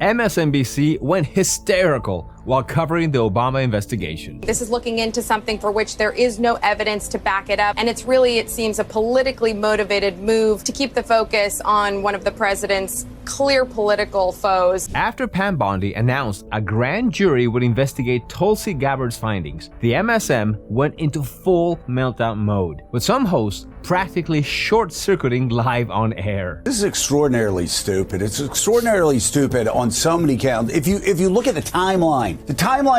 MSNBC went hysterical while covering the Obama investigation. This is looking into something for which there is no evidence to back it up, and it's really, it seems, a politically motivated move to keep the focus on one of the president's clear political foes. After Pam Bondi announced a grand jury would investigate Tulsi Gabbard's findings, the MSM went into full meltdown mode, with some hosts practically short-circuiting live on air. This is extraordinarily stupid. It's extraordinarily stupid on so many counts. If you look at the timeline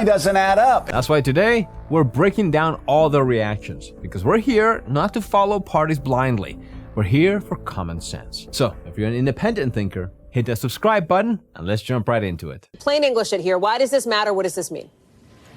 doesn't add up. That's why today we're breaking down all the reactions, because we're here not to follow parties blindly. We're here for common sense. So if you're an independent thinker, hit the subscribe button and let's jump right into it. Plain English it here. Why does this matter? What does this mean?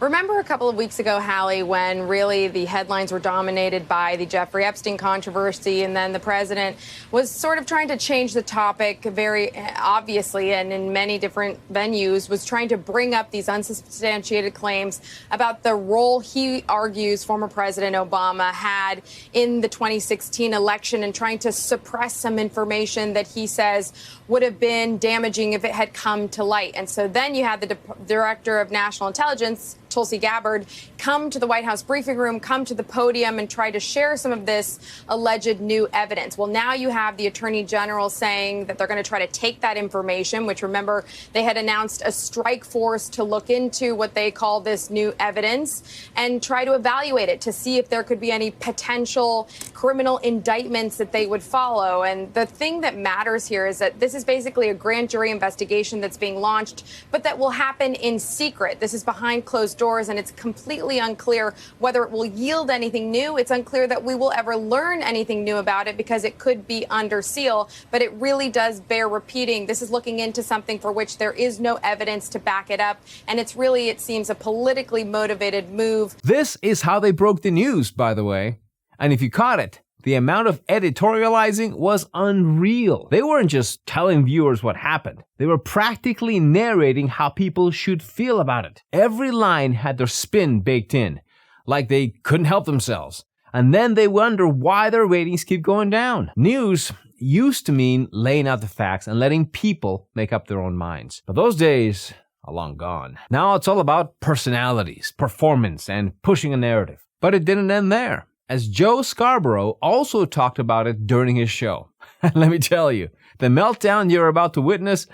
Remember a couple of weeks ago, Hallie, when really the headlines were dominated by the Jeffrey Epstein controversy, and then the president was sort of trying to change the topic very obviously, and in many different venues, was trying to bring up these unsubstantiated claims about the role he argues former President Obama had in the 2016 election and trying to suppress some information that he says would have been damaging if it had come to light. And so then you had the Director of National Intelligence, Tulsi Gabbard, come to the White House briefing room, come to the podium and try to share some of this alleged new evidence. Well, now you have the Attorney General saying that they're going to try to take that information, which, remember, they had announced a strike force to look into what they call this new evidence and try to evaluate it to see if there could be any potential criminal indictments that they would follow. And the thing that matters here is that this is basically a grand jury investigation that's being launched, but that will happen in secret. This is behind closed doors, and it's completely unclear whether it will yield anything new. It's unclear that we will ever learn anything new about it because it could be under seal, but it really does bear repeating. This is looking into something for which there is no evidence to back it up, and it's really, it seems, a politically motivated move. This is how they broke the news, by the way. And if you caught it, the amount of editorializing was unreal. They weren't just telling viewers what happened. They were practically narrating how people should feel about it. Every line had their spin baked in, like they couldn't help themselves. And then they wonder why their ratings keep going down. News used to mean laying out the facts and letting people make up their own minds. But those days are long gone. Now it's all about personalities, performance, and pushing a narrative. But it didn't end there, as Joe Scarborough also talked about it during his show. And let me tell you, the meltdown you're about to witness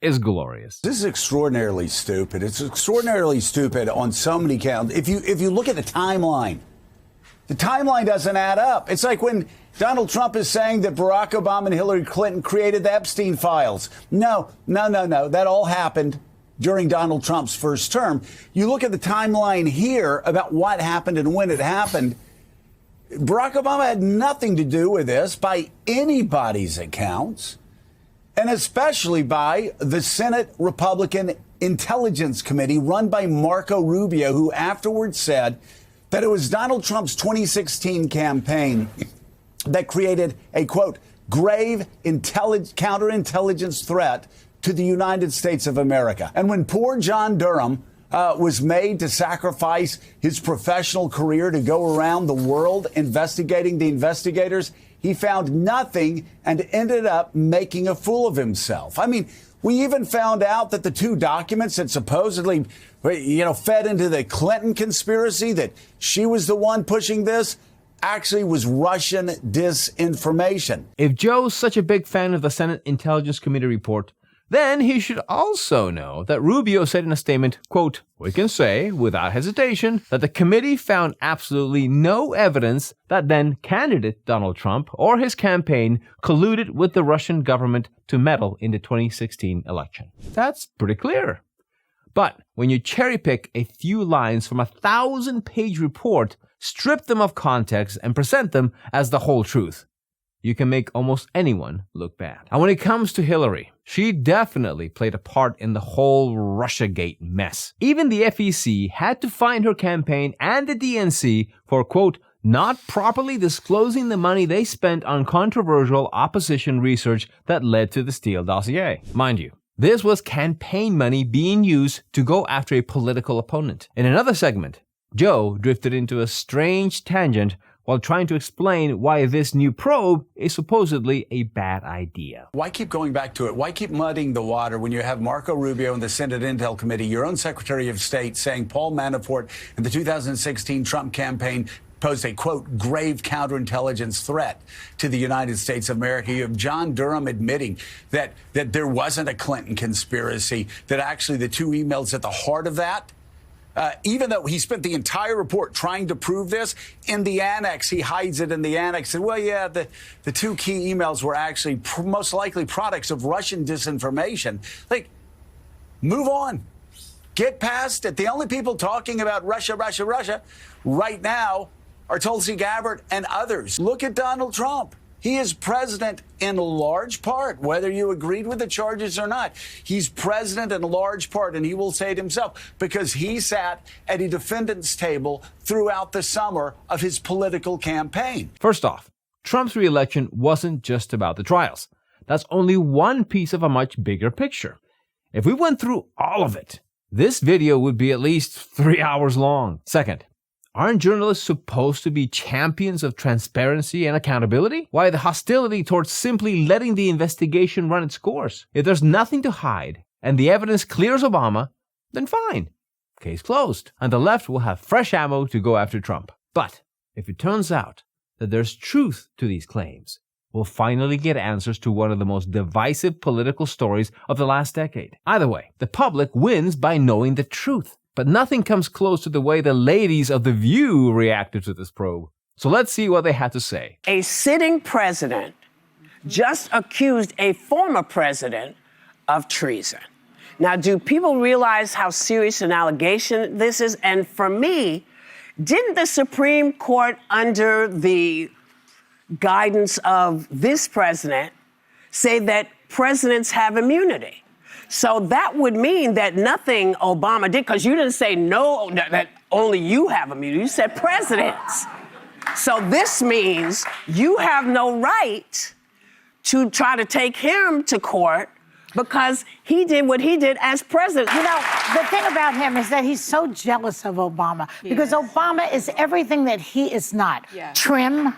is glorious. This is extraordinarily stupid. It's extraordinarily stupid on so many counts. If you look at the timeline doesn't add up. It's like when Donald Trump is saying that Barack Obama and Hillary Clinton created the Epstein files. No. That all happened during Donald Trump's first term. You look at the timeline here about what happened and when it happened. Barack Obama had nothing to do with this by anybody's accounts, and especially by the Senate Republican Intelligence Committee run by Marco Rubio, who afterwards said that it was Donald Trump's 2016 campaign that created a, quote, grave counterintelligence threat to the United States of America. And when poor John Durham was made to sacrifice his professional career to go around the world investigating the investigators, he found nothing and ended up making a fool of himself. I mean, we even found out that the two documents that supposedly, fed into the Clinton conspiracy, that she was the one pushing this, actually was Russian disinformation. If Joe's such a big fan of the Senate Intelligence Committee report, then he should also know that Rubio said in a statement, quote, "We can say without hesitation that the committee found absolutely no evidence that then candidate Donald Trump or his campaign colluded with the Russian government to meddle in the 2016 election." That's pretty clear. But when you cherry pick a few lines from a 1,000-page report, strip them of context, and present them as the whole truth, you can make almost anyone look bad. And when it comes to Hillary, she definitely played a part in the whole Russiagate mess. Even the FEC had to fine her campaign and the DNC for, quote, not properly disclosing the money they spent on controversial opposition research that led to the Steele dossier. Mind you, this was campaign money being used to go after a political opponent. In another segment, Joe drifted into a strange tangent while trying to explain why this new probe is supposedly a bad idea. Why keep going back to it? Why keep muddying the water when you have Marco Rubio in the Senate Intel Committee, your own Secretary of State, saying Paul Manafort in the 2016 Trump campaign posed a, quote, grave counterintelligence threat to the United States of America. You have John Durham admitting that there wasn't a Clinton conspiracy, that actually the two emails at the heart of that, even though he spent the entire report trying to prove this, in the annex, he hides it in the annex. And, well, yeah, the two key emails were actually most likely products of Russian disinformation. Like, move on. Get past it. The only people talking about Russia right now are Tulsi Gabbard and others. Look at Donald Trump. He is president in large part, whether you agreed with the charges or not. He's president in large part, and he will say it himself, because he sat at a defendant's table throughout the summer of his political campaign. First off, Trump's re-election wasn't just about the trials. That's only one piece of a much bigger picture. If we went through all of it, this video would be at least 3 hours long. Second, aren't journalists supposed to be champions of transparency and accountability? Why the hostility towards simply letting the investigation run its course? If there's nothing to hide and the evidence clears Obama, then fine. Case closed. And the left will have fresh ammo to go after Trump. But if it turns out that there's truth to these claims, we'll finally get answers to one of the most divisive political stories of the last decade. Either way, the public wins by knowing the truth. But nothing comes close to the way the ladies of The View reacted to this probe. So let's see what they had to say. A sitting president just accused a former president of treason. Now, do people realize how serious an allegation this is? And for me, didn't the Supreme Court, under the guidance of this president, say that presidents have immunity? So that would mean that nothing Obama did, because you didn't say no, that only you have immunity. You said presidents. So this means you have no right to try to take him to court because he did what he did as president. You know, the thing about him is that he's so jealous of Obama because Obama is everything that he is not. Yeah. Trim.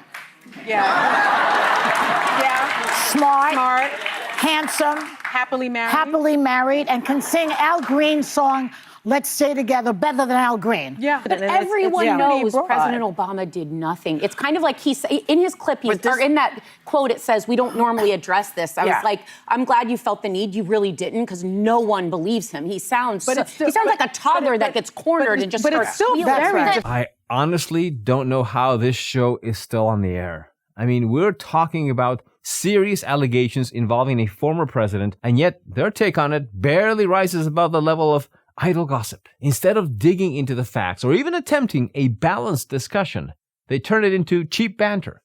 Smart. Handsome. Happily married, and can sing Al Green's song, Let's Stay Together, better than Al Green. Yeah. But everyone knows President Obama did nothing. It's kind of like in his clip, or in that quote, it says, we don't normally address this. I was like, I'm glad you felt the need. You really didn't, because no one believes him. He sounds like a toddler that gets cornered and just starts it's still squealing. very I honestly don't know how this show is still on the air. I mean, we're talking about serious allegations involving a former president, and yet their take on it barely rises above the level of idle gossip. Instead of digging into the facts or even attempting a balanced discussion, they turn it into cheap banter,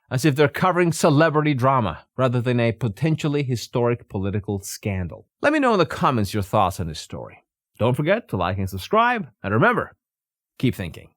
as if they're covering celebrity drama rather than a potentially historic political scandal. Let me know in the comments your thoughts on this story. Don't forget to like and subscribe, and remember, keep thinking.